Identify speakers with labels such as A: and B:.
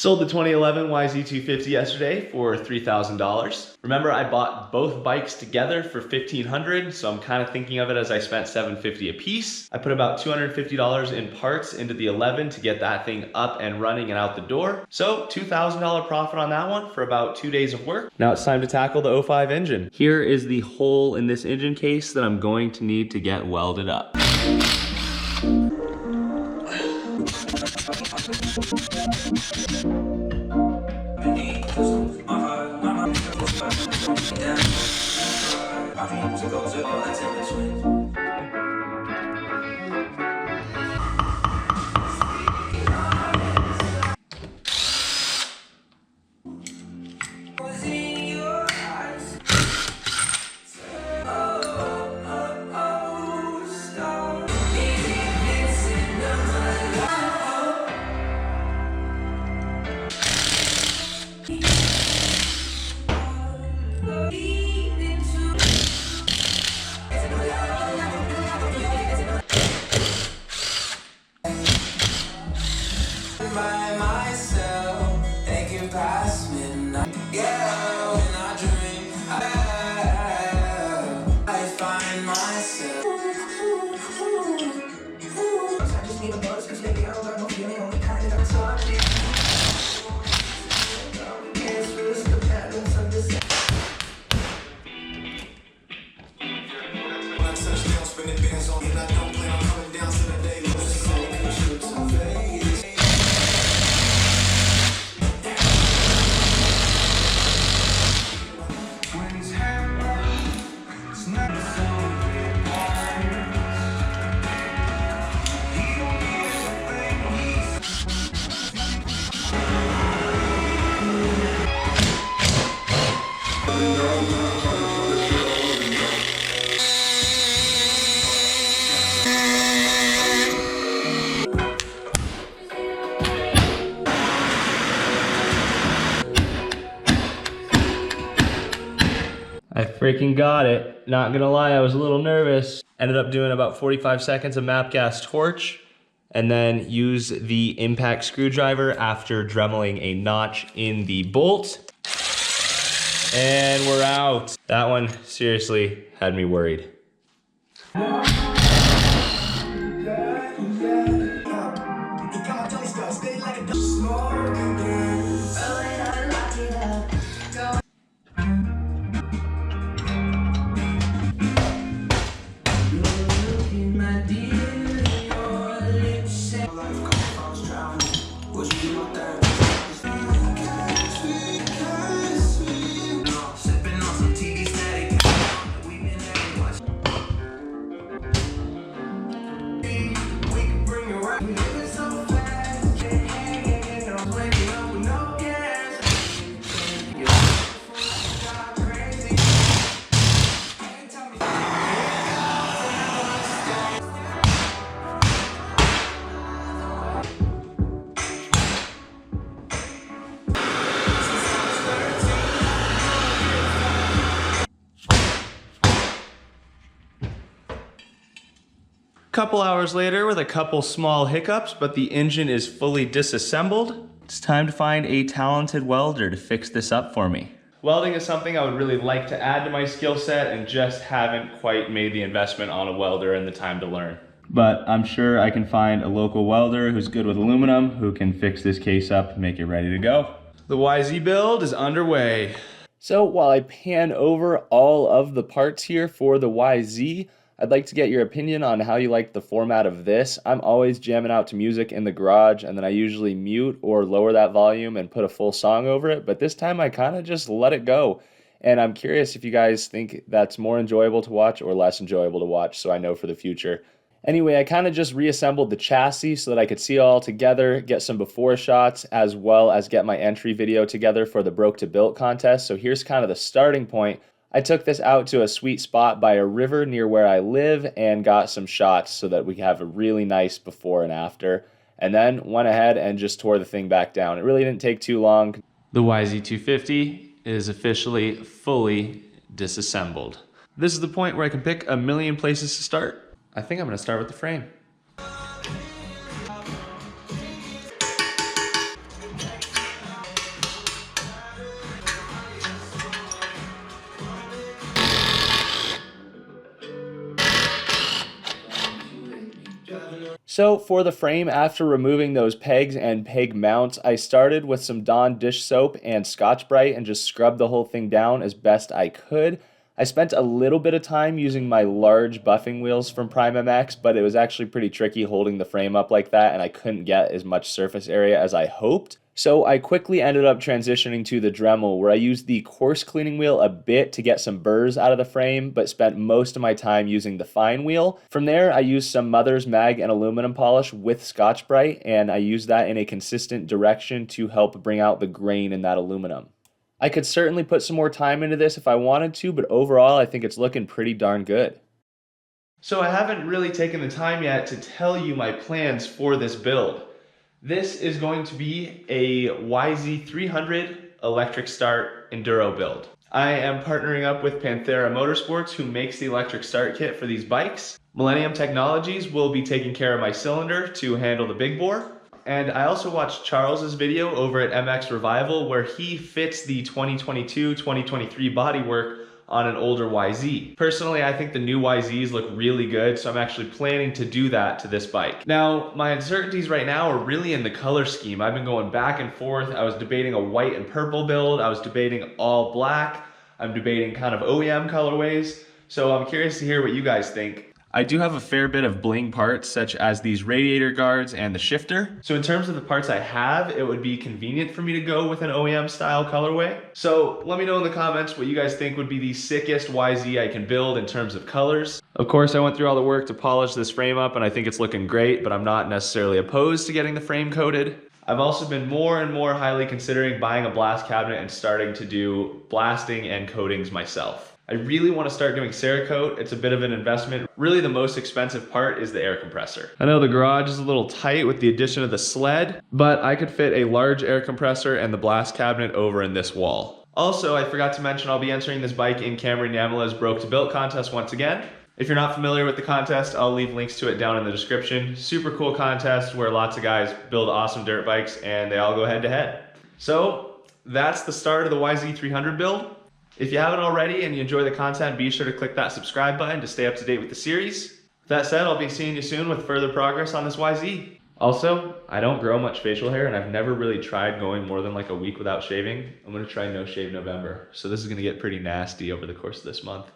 A: Sold the 2011 YZ250 yesterday for $3,000. Remember, I bought both bikes together for $1,500, so I'm kind of thinking of it as I spent $750 a piece. I put about $250 in parts into the 11 to get that thing up and running and out the door. So $2,000 profit on that one for about 2 days of work. Now it's time to tackle the 05 engine. Here is the hole in this engine case that I'm going to need to get welded up. I freaking got it. Not gonna lie, I was a little nervous. Ended up doing about 45 seconds of map gas torch and then use the impact screwdriver after dremeling a notch in the bolt. And we're out. That one seriously had me worried. Couple hours later with a couple small hiccups, but the engine is fully disassembled. It's time to find a talented welder to fix this up for me. Welding is something I would really like to add to my skill set and just haven't quite made the investment on a welder and the time to learn. But I'm sure I can find a local welder who's good with aluminum who can fix this case up and make it ready to go. The YZ build is underway. So while I pan over all of the parts here for the YZ, I'd like to get your opinion on how you like the format of this. I'm always jamming out to music in the garage, and then I usually mute or lower that volume and put a full song over it, but this time I kind of just let it go. And I'm curious if you guys think that's more enjoyable to watch or less enjoyable to watch, so I know for the future. Anyway, I kind of just reassembled the chassis so that I could see it all together, get some before shots, as well as get my entry video together for the Broke to Built contest. So here's kind of the starting point. I took this out to a sweet spot by a river near where I live and got some shots so that we have a really nice before and after. And then went ahead and just tore the thing back down. It really didn't take too long. The YZ250 is officially fully disassembled. This is the point where I can pick a million places to start. I think I'm gonna start with the frame. So for the frame, after removing those pegs and peg mounts, I started with some Dawn dish soap and Scotch-Brite and just scrubbed the whole thing down as best I could. I spent a little bit of time using my large buffing wheels from Prime MX, but it was actually pretty tricky holding the frame up like that, and I couldn't get as much surface area as I hoped. So I quickly ended up transitioning to the Dremel, where I used the coarse cleaning wheel a bit to get some burrs out of the frame, but spent most of my time using the fine wheel. From there, I used some Mother's Mag and aluminum polish with Scotch-Brite, and I used that in a consistent direction to help bring out the grain in that aluminum. I could certainly put some more time into this if I wanted to, but overall I think it's looking pretty darn good. So I haven't really taken the time yet to tell you my plans for this build. This is going to be a YZ300 electric start enduro build. I am partnering up with Panthera Motorsports, who makes the electric start kit for these bikes. Millennium Technologies will be taking care of my cylinder to handle the big bore. And I also watched Charles's video over at MX Revival, where he fits the 2022-2023 bodywork on an older YZ. Personally, I think the new YZs look really good, so I'm actually planning to do that to this bike. Now, my uncertainties right now are really in the color scheme. I've been going back and forth. I was debating a white and purple build. I was debating all black. I'm debating kind of OEM colorways. So I'm curious to hear what you guys think. I do have a fair bit of bling parts, such as these radiator guards and the shifter. So in terms of the parts I have, it would be convenient for me to go with an OEM style colorway. So let me know in the comments what you guys think would be the sickest YZ I can build in terms of colors. Of course, I went through all the work to polish this frame up, and I think it's looking great, but I'm not necessarily opposed to getting the frame coated. I've also been more and more highly considering buying a blast cabinet and starting to do blasting and coatings myself. I really want to start doing Cerakote. It's a bit of an investment. Really, the most expensive part is the air compressor. I know the garage is a little tight with the addition of the sled, but I could fit a large air compressor and the blast cabinet over in this wall. Also, I forgot to mention I'll be entering this bike in Cameron Yamala's Broke to Built contest once again. If you're not familiar with the contest, I'll leave links to it down in the description. Super cool contest where lots of guys build awesome dirt bikes and they all go head to head. So that's the start of the YZ300 build. If you haven't already and you enjoy the content, be sure to click that subscribe button to stay up to date with the series. With that said, I'll be seeing you soon with further progress on this YZ. Also, I don't grow much facial hair and I've never really tried going more than like a week without shaving. I'm gonna try no shave November. So this is gonna get pretty nasty over the course of this month.